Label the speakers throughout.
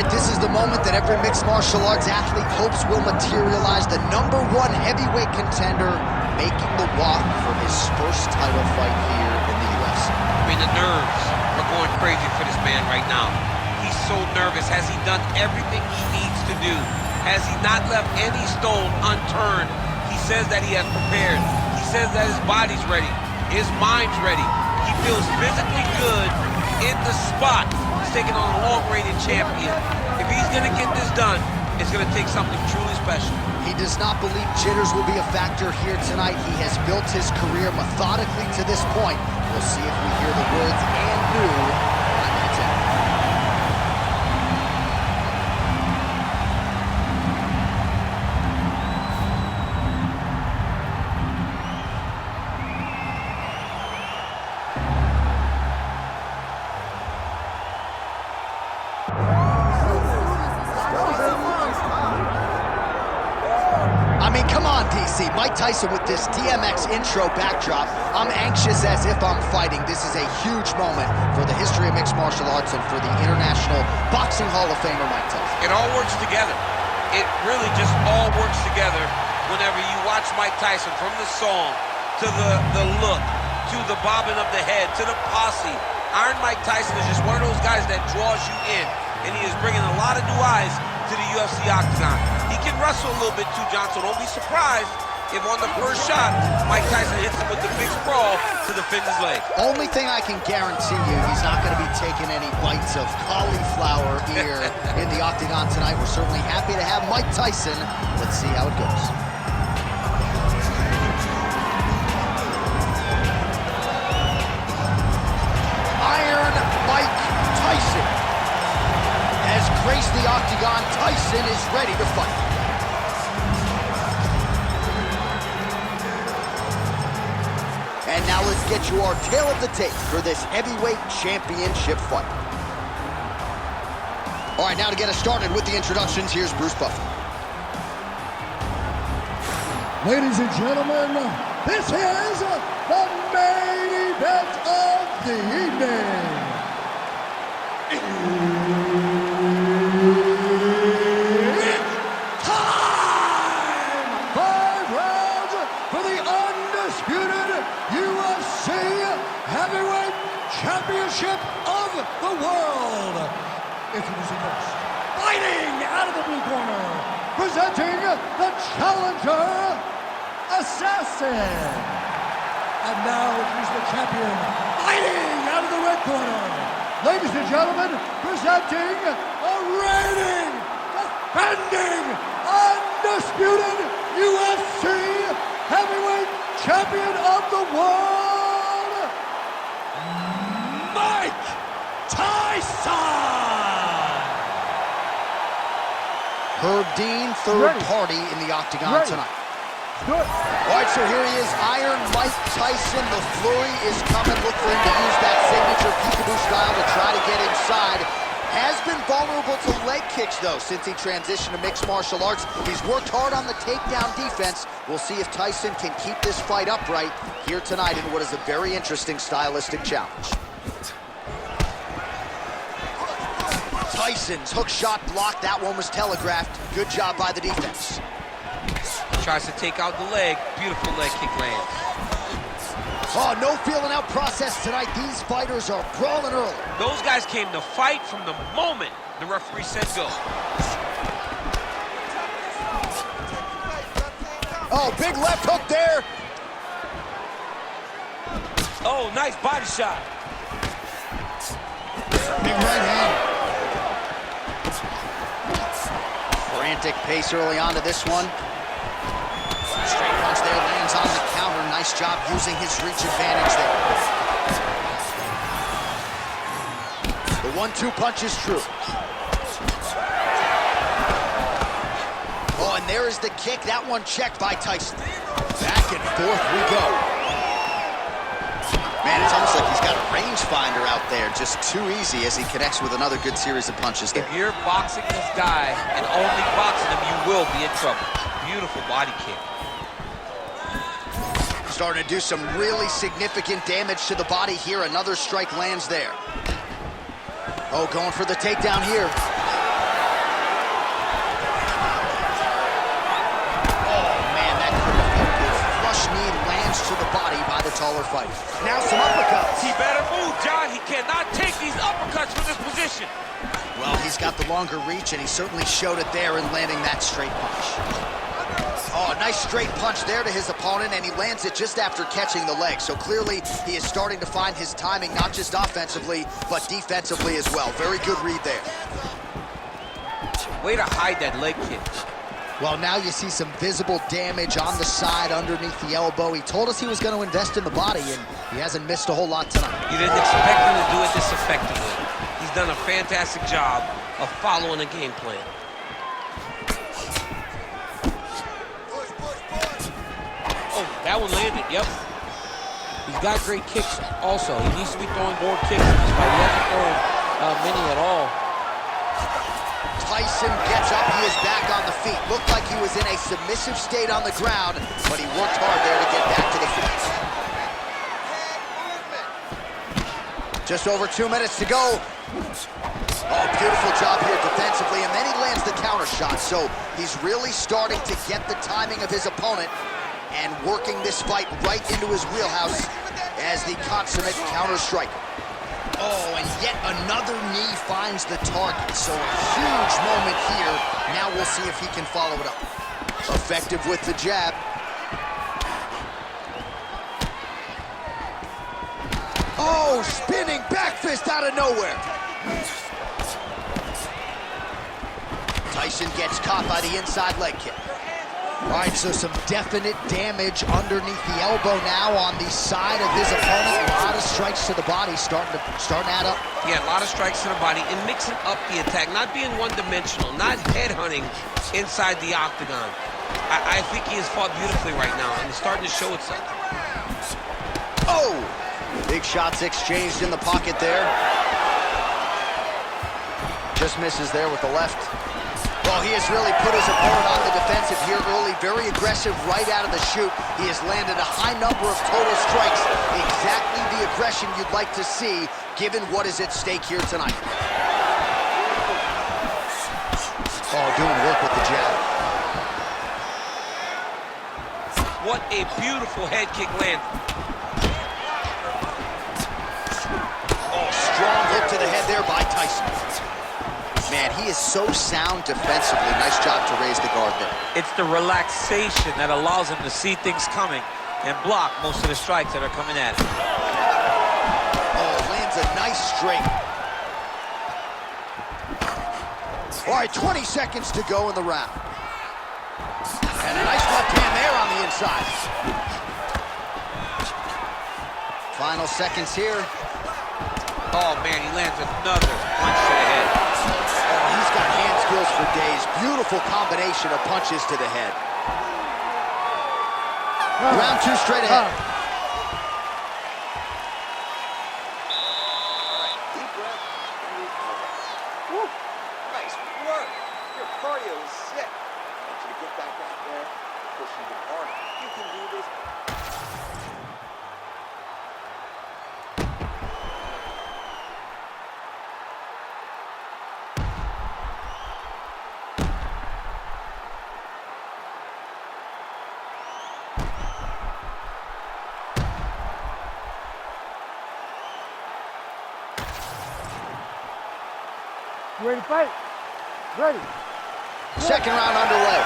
Speaker 1: right, this is the moment that every mixed martial arts athlete hopes will materialize. The #1 heavyweight contender making the walk for his first title fight here in the UFC.
Speaker 2: I mean, the nerves are going crazy for this man right now. He's so nervous. Has he done everything he needs to do? Has he not left any stone unturned? He says that he has prepared. He says that his body's ready. His mind's ready. He feels physically good in the spot. He's taking on a long-reigning champion. If he's going to get this done, it's going to take something truly special.
Speaker 1: He does not believe jitters will be a factor here tonight. He has built his career methodically to this point. We'll see if we hear the words "and new" on that tap. Come on, DC. Mike Tyson with this DMX intro backdrop. I'm anxious as if I'm fighting. This is a huge moment for the history of mixed martial arts and for the International Boxing Hall of Famer Mike Tyson.
Speaker 2: It all works together. It really just all works together whenever you watch Mike Tyson, from the song to the look to the bobbing of the head to the posse. Iron Mike Tyson is just one of those guys that draws you in, and he is bringing a lot of new eyes to the UFC octagon. He can wrestle a little bit too, John, so don't be surprised if on the first shot, Mike Tyson hits him with the big sprawl to defend his leg.
Speaker 1: Only thing I can guarantee you, he's not going to be taking any bites of cauliflower here in the octagon tonight. We're certainly happy to have Mike Tyson. Let's see how it goes. Iron Mike Tyson has graced the octagon. Tyson is ready to fight. And now let's get you our tale of the tape for this heavyweight championship fight. All right, now to get us started with the introductions, here's Bruce Buffer.
Speaker 3: Ladies and gentlemen, this is the main event of the evening. It's time! 5 rounds for the undisputed UFC Heavyweight Championship of the world. Introducing first, fighting out of the blue corner, presenting the challenger, Assassin. And now introducing the champion, fighting out of the red corner. Ladies and gentlemen, presenting a reigning, defending, undisputed UFC Heavyweight Champion of the world, Mike Tyson!
Speaker 1: Herb Dean, third party in the octagon tonight. All right, so here he is, Iron Mike Tyson. The flurry is coming. Look for him to use that signature peekaboo style to try to get inside. Has been vulnerable to leg kicks, though, since he transitioned to mixed martial arts. He's worked hard on the takedown defense. We'll see if Tyson can keep this fight upright here tonight in what is a very interesting stylistic challenge. Tyson's hook shot blocked. That one was telegraphed. Good job by the defense.
Speaker 2: Tries to take out the leg. Beautiful leg kick lands.
Speaker 1: Oh, no feeling out process tonight. These fighters are brawling early.
Speaker 2: Those guys came to fight from the moment the referee said go.
Speaker 1: Oh, big left hook there.
Speaker 2: Oh, nice body shot.
Speaker 1: Big right hand. Frantic pace early on to this one. Straight punch there, lands on the counter. Nice job using his reach advantage there. The 1-2 punch is true. Oh, and there is the kick. That one checked by Tyson. Back and forth we go. Man, it's almost like he's got a rangefinder out there. Just too easy as he connects with another good series of punches there.
Speaker 2: If you're boxing this guy and only boxing him, you will be in trouble. Beautiful body kick.
Speaker 1: Starting to do some really significant damage to the body here. Another strike lands there. Oh, going for the takedown here. the taller fighter. Now some uppercuts.
Speaker 2: He better move, John. He cannot take these uppercuts from this position.
Speaker 1: Well, he's got the longer reach, and he certainly showed it there in landing that straight punch. Oh, a nice straight punch there to his opponent, and he lands it just after catching the leg. So clearly, he is starting to find his timing, not just offensively, but defensively as well. Very good read there.
Speaker 2: Way to hide that leg kick.
Speaker 1: Well, now you see some visible damage on the side underneath the elbow. He told us he was going to invest in the body, and he hasn't missed a whole lot tonight.
Speaker 2: You didn't expect him to do it this effectively. He's done a fantastic job of following the game plan. Oh, that one landed, yep. He's got great kicks also. He needs to be throwing more kicks in this fight. He hasn't thrown many at all.
Speaker 1: Tyson gets up, he is back on the feet. Looked like he was in a submissive state on the ground, but he worked hard there to get back to the feet. Just over 2 minutes to go. Oh, beautiful job here defensively, and then he lands the counter shot. So he's really starting to get the timing of his opponent and working this fight right into his wheelhouse as the consummate counter striker. Oh, and yet another knee finds the target. So a huge moment here. Now we'll see if he can follow it up. Effective with the jab. Oh, spinning back fist out of nowhere. Tyson gets caught by the inside leg kick. All right, so some definite damage underneath the elbow now on the side of his opponent. A lot of strikes to the body starting to add up.
Speaker 2: Yeah, a lot of strikes to the body and mixing up the attack, not being one-dimensional, not headhunting inside the octagon. I think he has fought beautifully right now, and it's starting to show itself.
Speaker 1: Oh! Big shots exchanged in the pocket there. Just misses there with the left. Well, he has really put his opponent on the defensive here early. Very aggressive right out of the chute. He has landed a high number of total strikes. Exactly the aggression you'd like to see, given what is at stake here tonight. Oh, doing work with the jab.
Speaker 2: What a beautiful head kick landed.
Speaker 1: Oh, strong hook to the head there by Tyson. Man, he is so sound defensively. Nice job to raise the guard there.
Speaker 2: It's the relaxation that allows him to see things coming and block most of the strikes that are coming at him.
Speaker 1: Oh, lands a nice straight. All right, 20 seconds to go in the round. And a nice left hand there on the inside. Final seconds here.
Speaker 2: Oh, man, he lands another punch to the head.
Speaker 1: He's got hand skills for days. Beautiful combination of punches to the head. Round two straight ahead.
Speaker 4: Deep breath. Woo. Nice work. Your cardio is sick. I want you to get back out there, push even harder. You can do this.
Speaker 5: You ready to fight? Ready.
Speaker 1: Second round underway.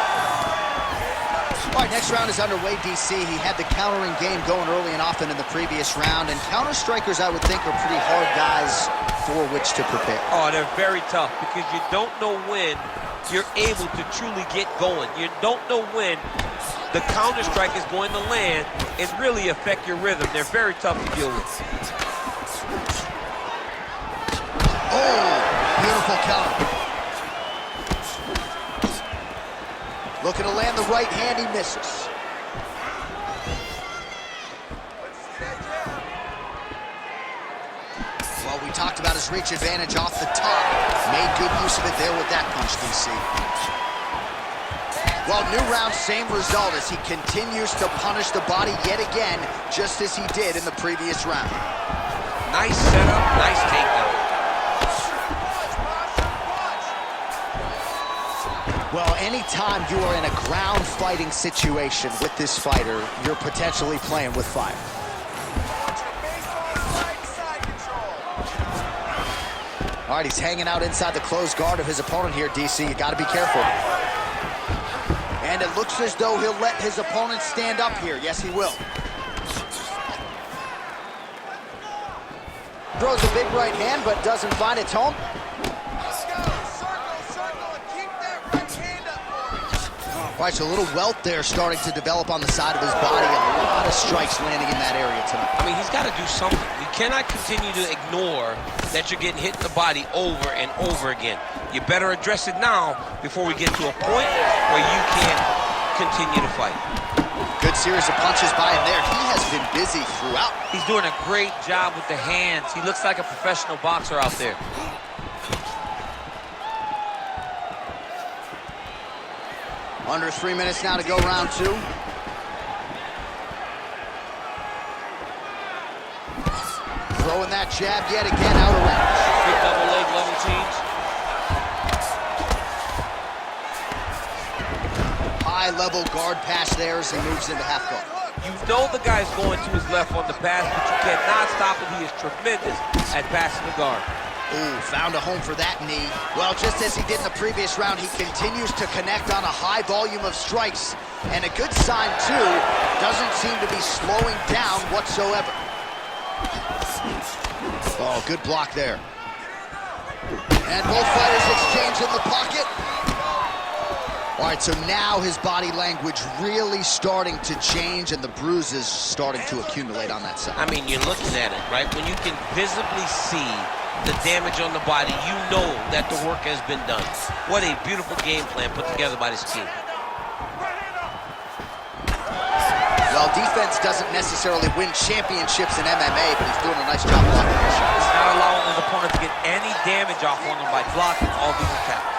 Speaker 1: All right, next round is underway, DC. He had the countering game going early and often in the previous round, and counter strikers, I would think, are pretty hard guys for which to prepare.
Speaker 2: Oh, they're very tough because you don't know when you're able to truly get going. You don't know when the counter strike is going to land and really affect your rhythm. They're very tough to deal with.
Speaker 1: Oh, beautiful counter. Looking to land the right hand, he misses. Well, we talked about his reach advantage off the top. Made good use of it there with that punch, DC. Well, new round, same result as he continues to punish the body yet again, just as he did in the previous round.
Speaker 2: Nice setup, nice takedown.
Speaker 1: Well, anytime you are in a ground fighting situation with this fighter, you're potentially playing with fire. All right, he's hanging out inside the closed guard of his opponent here, DC. You got to be careful. And it looks as though he'll let his opponent stand up here. Yes, he will. Throws a big right hand, but doesn't find its home.
Speaker 4: Let's go. Circle, and keep that right hand up for me.
Speaker 1: All right, so a little welt there starting to develop on the side of his body. A lot of strikes landing in that area tonight.
Speaker 2: I mean, he's got to do something. You cannot continue to ignore that you're getting hit in the body over and over again. You better address it now before we get to a point where you can't continue to fight.
Speaker 1: Good series of punches by him there. He has been busy throughout.
Speaker 2: He's doing a great job with the hands. He looks like a professional boxer out there.
Speaker 1: Under 3 minutes now to go, round 2. Throwing that jab yet again out of range.
Speaker 2: Big double leg level change.
Speaker 1: High-level guard pass there as he moves into half guard.
Speaker 2: You know the guy's going to his left on the pass, but you cannot stop him. He is tremendous at passing the guard.
Speaker 1: Ooh, found a home for that knee. Well, just as he did in the previous round, he continues to connect on a high volume of strikes. And a good sign, too, doesn't seem to be slowing down whatsoever. Oh, good block there. And both fighters exchange in the pocket. All right, so now his body language really starting to change and the bruises starting to accumulate on that side.
Speaker 2: I mean, you're looking at it, right? When you can visibly see the damage on the body, you know that the work has been done. What a beautiful game plan put together by this team.
Speaker 1: Well, defense doesn't necessarily win championships in MMA, but he's doing a nice job blocking these shots.
Speaker 2: He's not allowing his opponent to get any damage off on him by blocking all these attacks.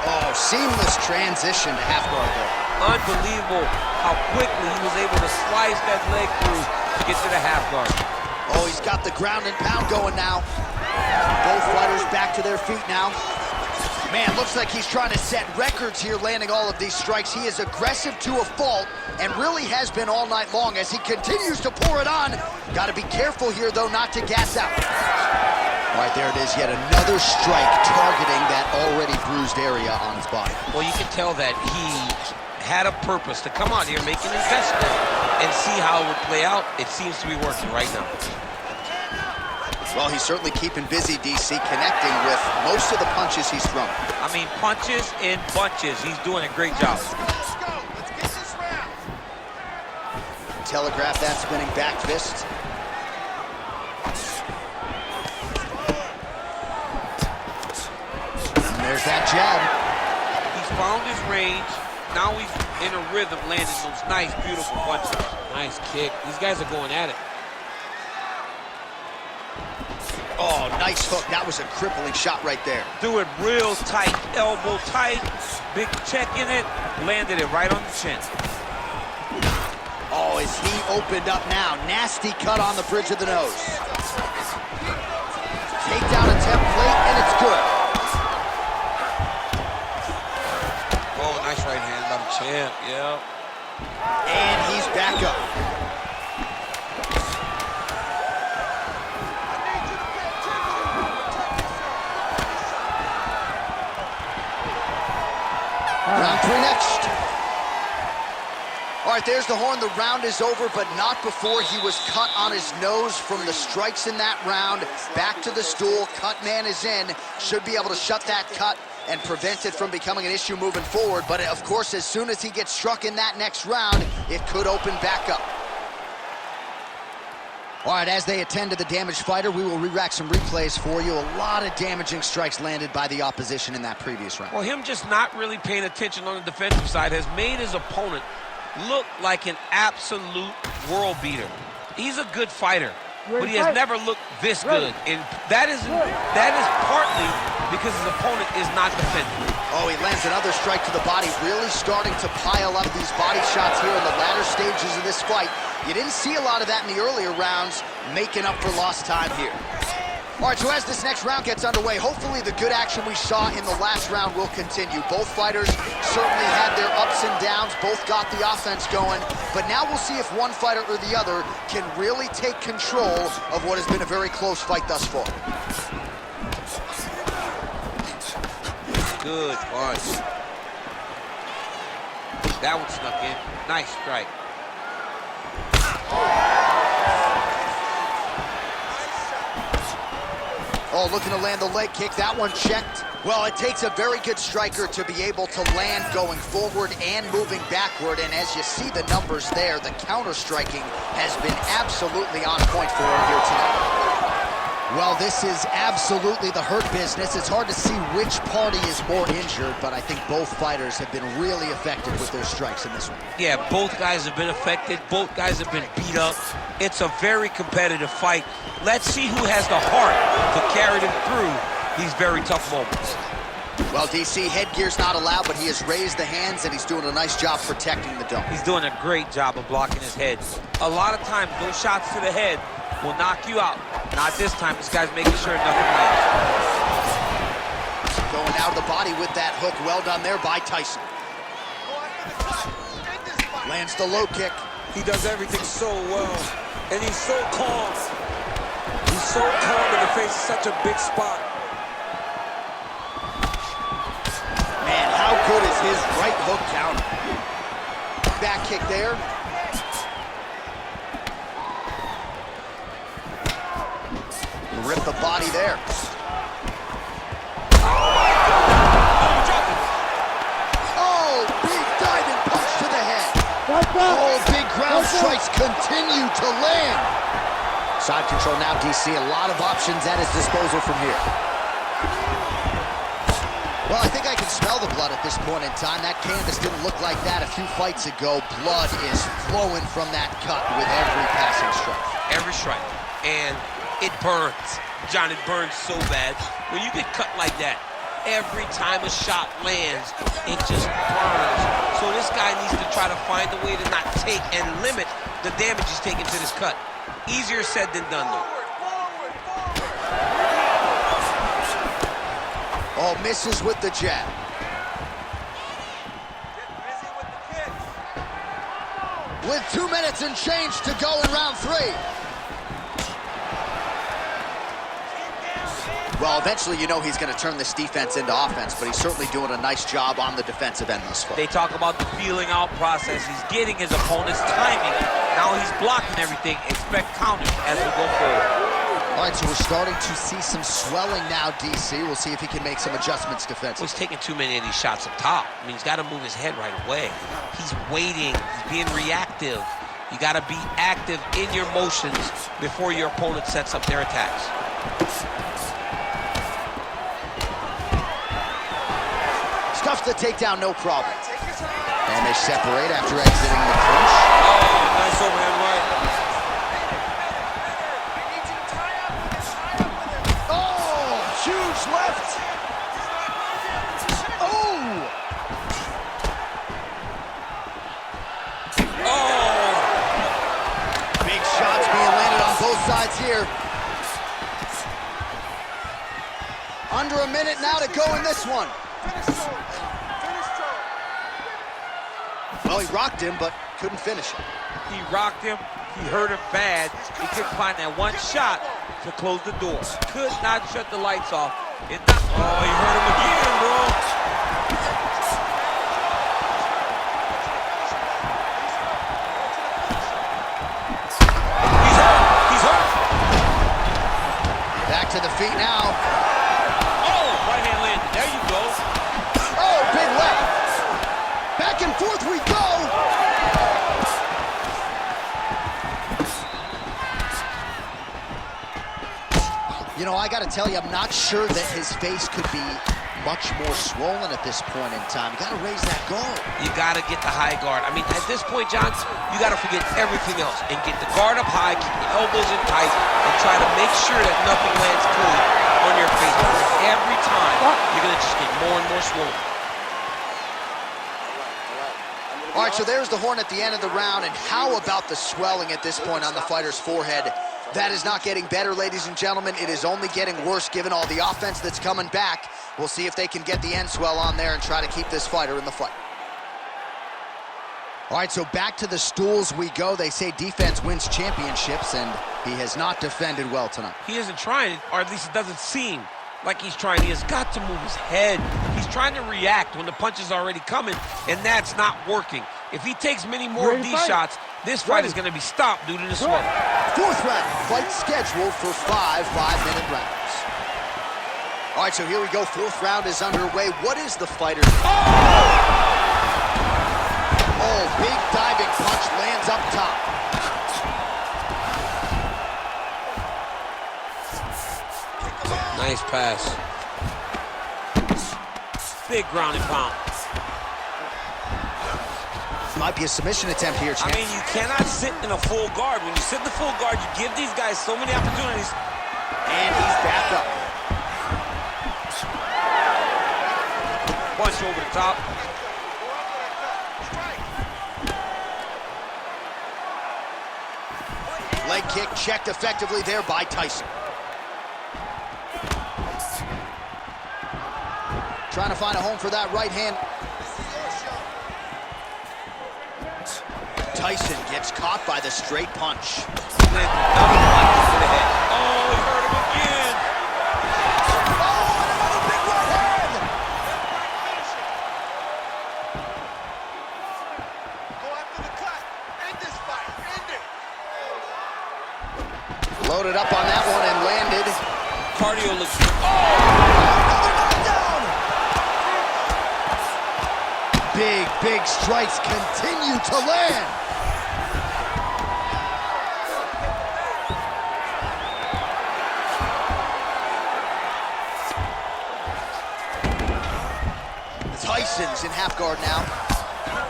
Speaker 1: Oh, seamless transition to half guard there.
Speaker 2: Unbelievable how quickly he was able to slice that leg through to get to the half guard.
Speaker 1: Oh, he's got the ground and pound going now. Both fighters back to their feet now. Man, looks like he's trying to set records here, landing all of these strikes. He is aggressive to a fault and really has been all night long as he continues to pour it on. Got to be careful here, though, not to gas out. All right, there it is, yet another strike targeting that already bruised area on his body.
Speaker 2: Well, you can tell that he had a purpose to come out here, make an investment, and see how it would play out. It seems to be working right now.
Speaker 1: Well, he's certainly keeping busy, DC, connecting with most of the punches he's thrown.
Speaker 2: I mean, punches in bunches. He's doing a great job.
Speaker 4: Let's go. Let's get this round.
Speaker 1: Telegraph that spinning back fist. And there's that jab.
Speaker 2: He's found his range. Now he's in a rhythm, landing those nice, beautiful punches. Nice kick. These guys are going at it.
Speaker 1: Oh, nice hook. That was a crippling shot right there.
Speaker 2: Do it real tight, elbow tight, big check in it, landed it right on the chin.
Speaker 1: Oh, is he opened up now? Nasty cut on the bridge of the nose. Takedown attempt late, and it's good.
Speaker 2: Oh, nice right hand by the champ, yeah.
Speaker 1: And he's back up. Round 3 next. All right, there's the horn. The round is over, but not before he was cut on his nose from the strikes in that round. Back to the stool. Cut man is in. Should be able to shut that cut and prevent it from becoming an issue moving forward. But, of course, as soon as he gets struck in that next round, it could open back up. All right, as they attend to the damaged fighter, we will re-rack some replays for you. A lot of damaging strikes landed by the opposition in that previous round.
Speaker 2: Well, him just not really paying attention on the defensive side has made his opponent look like an absolute world beater. He's a good fighter, but he has never looked this good. And that is partly because his opponent is not defending.
Speaker 1: Oh, he lands another strike to the body, really starting to pile up these body shots here in the latter stages of this fight. You didn't see a lot of that in the earlier rounds, making up for lost time here. All right, so as this next round gets underway, hopefully the good action we saw in the last round will continue. Both fighters certainly had their ups and downs, both got the offense going, but now we'll see if one fighter or the other can really take control of what has been a very close fight thus far.
Speaker 2: Good punch. That one snuck in. Nice strike.
Speaker 1: Oh, looking to land the leg kick. That one checked. Well, it takes a very good striker to be able to land going forward and moving backward. And as you see the numbers there, the counter-striking has been absolutely on point for him here tonight. Well, this is absolutely the hurt business. It's hard to see which party is more injured, but I think both fighters have been really effective with their strikes in this one.
Speaker 2: Yeah, both guys have been affected. Both guys have been beat up. It's a very competitive fight. Let's see who has the heart to carry them through these very tough moments.
Speaker 1: Well, DC, headgear's not allowed, but he has raised the hands, and he's doing a nice job protecting the dome.
Speaker 2: He's doing a great job of blocking his head. A lot of times, those shots to the head will knock you out. Not this time. This guy's making sure nothing lands.
Speaker 1: Going out of the body with that hook. Well done there by Tyson. Lands the low kick.
Speaker 2: He does everything so well, and he's so calm. He's so calm in the face of such a big spot.
Speaker 1: Man, how good is his right hook counter? Back kick there. Rip the body there. Oh, big diving punch to the head. Oh, big ground strikes continue to land. Side control now, DC. A lot of options at his disposal from here. Well, I think I can smell the blood at this point in time. That canvas didn't look like that a few fights ago. Blood is flowing from that cut with every passing strike.
Speaker 2: Every strike. And it burns. John, it burns so bad. When you get cut like that, every time a shot lands, it just burns. So this guy needs to try to find a way to not take and limit the damage he's taking to this cut. Easier said than done, though.
Speaker 1: Oh, misses with the jab. With 2 minutes and change to go in round 3. Well, eventually you know he's going to turn this defense into offense, but he's certainly doing a nice job on the defensive end thus far.
Speaker 2: They talk about the feeling out process. He's getting his opponent's timing. Now he's blocking everything. Expect counters as we go forward.
Speaker 1: All right, so we're starting to see some swelling now, DC. We'll see if he can make some adjustments defensively.
Speaker 2: Well, he's taking too many of these shots up top. I mean, he's got to move his head right away. He's waiting. He's being reactive. You got to be active in your motions before your opponent sets up their attacks.
Speaker 1: Stuffs the takedown, no problem. And they separate after exiting the clinch.
Speaker 2: Oh, nice overhand right.
Speaker 1: Oh, huge left. Oh!
Speaker 2: Oh!
Speaker 1: Big shots being landed on both sides here. Under a minute now to go in this one. Well, he rocked him, but couldn't finish him.
Speaker 2: He rocked him. He hurt him bad. He couldn't find that one shot to close the door. Could not shut the lights off. Oh, he hurt him again, bro. He's hurt. He's hurt.
Speaker 1: Back to the feet now.
Speaker 2: Oh, right hand landed. There you go.
Speaker 1: Oh, big left. Back and forth we go. You know, I got to tell you, I'm not sure that his face could be much more swollen at this point in time. You got to raise that guard.
Speaker 2: You got to get the high guard. I mean, at this point, John, you got to forget everything else and get the guard up high, keep the elbows in tight, and try to make sure that nothing lands clean on your face. Every time, you're going to just get more and more swollen.
Speaker 1: All right, so there's the horn at the end of the round, and how about the swelling at this point on the fighter's forehead? That is not getting better, ladies and gentlemen. It is only getting worse given all the offense that's coming back. We'll see if they can get the end swell on there and try to keep this fighter in the fight. All right, so back to the stools we go. They say defense wins championships, and he has not defended well tonight.
Speaker 2: He isn't trying, or at least it doesn't seem like he's trying. He has got to move his head. He's trying to react when the punch is already coming, and that's not working. If he takes many more of these shots, this fight is going to be stopped due to the sweat.
Speaker 1: Fourth round, fight scheduled for 5 5-minute rounds. All right, so here we go. Fourth round is underway. What is the fighter? Oh, big diving punch lands up top.
Speaker 2: Nice pass. Big ground and pound.
Speaker 1: Might be a submission attempt here, champ.
Speaker 2: I mean, you cannot sit in a full guard. When you sit in the full guard, you give these guys so many opportunities.
Speaker 1: And he's back up.
Speaker 2: Punch over the top.
Speaker 1: Leg kick checked effectively there by Tyson. Trying to find a home for that right hand. Tyson gets caught by the straight punch.
Speaker 2: Then another punch to the head. Oh, he hurt him again.
Speaker 1: Oh, another big right hand!
Speaker 4: Go after the cut. End this fight. End it.
Speaker 1: Loaded up on that one and landed.
Speaker 2: Cardio looks...
Speaker 1: Another knockdown! Big strikes continue to land. Tyson's in half guard now.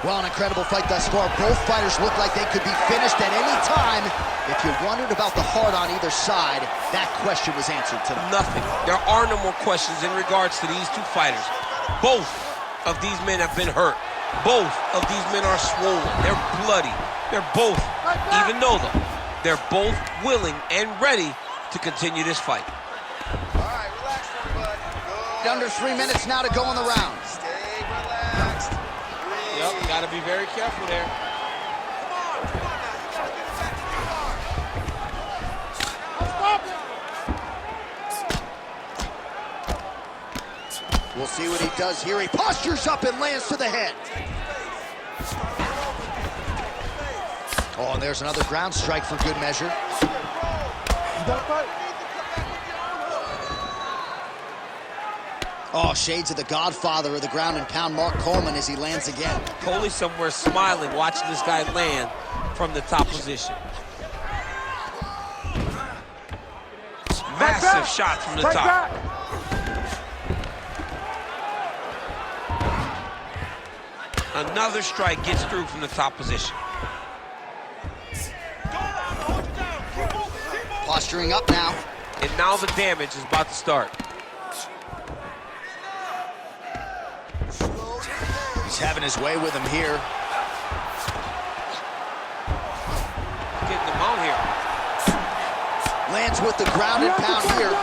Speaker 1: Well, an incredible fight thus far. Both fighters look like they could be finished at any time. If you wondered about the heart on either side, that question was answered tonight.
Speaker 2: Nothing. There are no more questions in regards to these two fighters. Both of these men have been hurt. Both of these men are swollen. They're bloody. They're both, even though they're both willing and ready to continue this fight.
Speaker 4: All right, relax, everybody. Good.
Speaker 1: Under 3 minutes now to go in the round.
Speaker 4: Stay relaxed. Breathe.
Speaker 2: Yep, got to be very careful there.
Speaker 4: Come on now. You gotta get it back to the guard.
Speaker 1: We'll see what he does here. He postures up and lands to the head. Oh, and there's another ground strike for good measure. Oh, shades of the godfather of the ground and pound, Mark Coleman, as he lands again.
Speaker 2: Coley somewhere smiling, watching this guy land from the top position. Massive shot from the top. Another strike gets through from the top position.
Speaker 1: Posturing up now.
Speaker 2: And now the damage is about to start.
Speaker 1: He's having his way with him here.
Speaker 2: Getting him out here.
Speaker 1: Lands with the ground and pound here.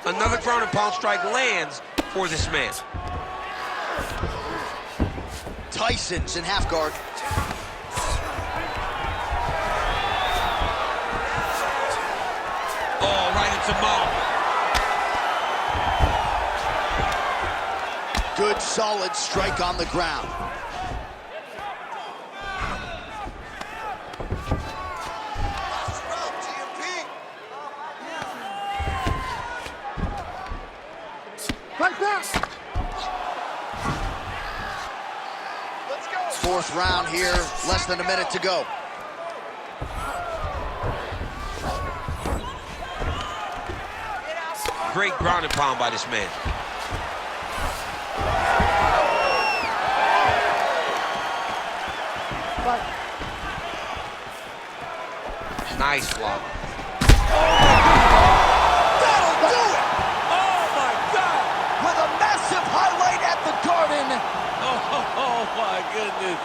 Speaker 2: Another ground and pound strike lands for this man.
Speaker 1: Tyson's in half guard.
Speaker 2: Oh, right into mouth.
Speaker 1: Good, solid strike on the ground. Fourth round here, less than a minute to go.
Speaker 2: Great ground and pound by this man. Nice block.
Speaker 1: That'll do it!
Speaker 2: Oh my God!
Speaker 1: With a massive highlight at the Garden.
Speaker 2: Oh my goodness.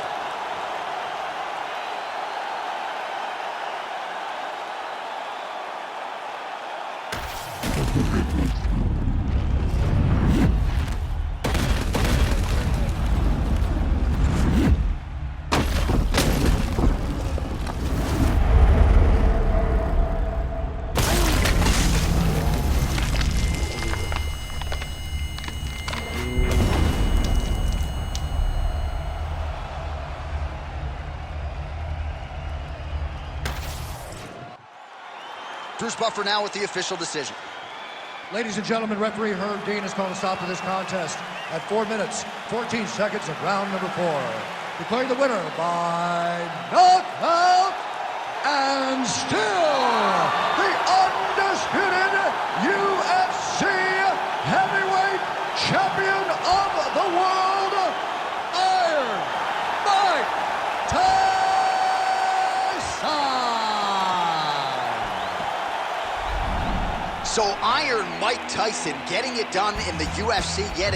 Speaker 1: Bruce Buffer now with the official decision.
Speaker 3: Ladies and gentlemen, referee Herb Dean has called a stop to this contest at 4 minutes, 14 seconds of round number 4. Declaring the winner by knockout and still the undisputed UFC heavyweight champion of the world, Iron Mike Tyson.
Speaker 1: So Iron Mike Tyson getting it done in the UFC yet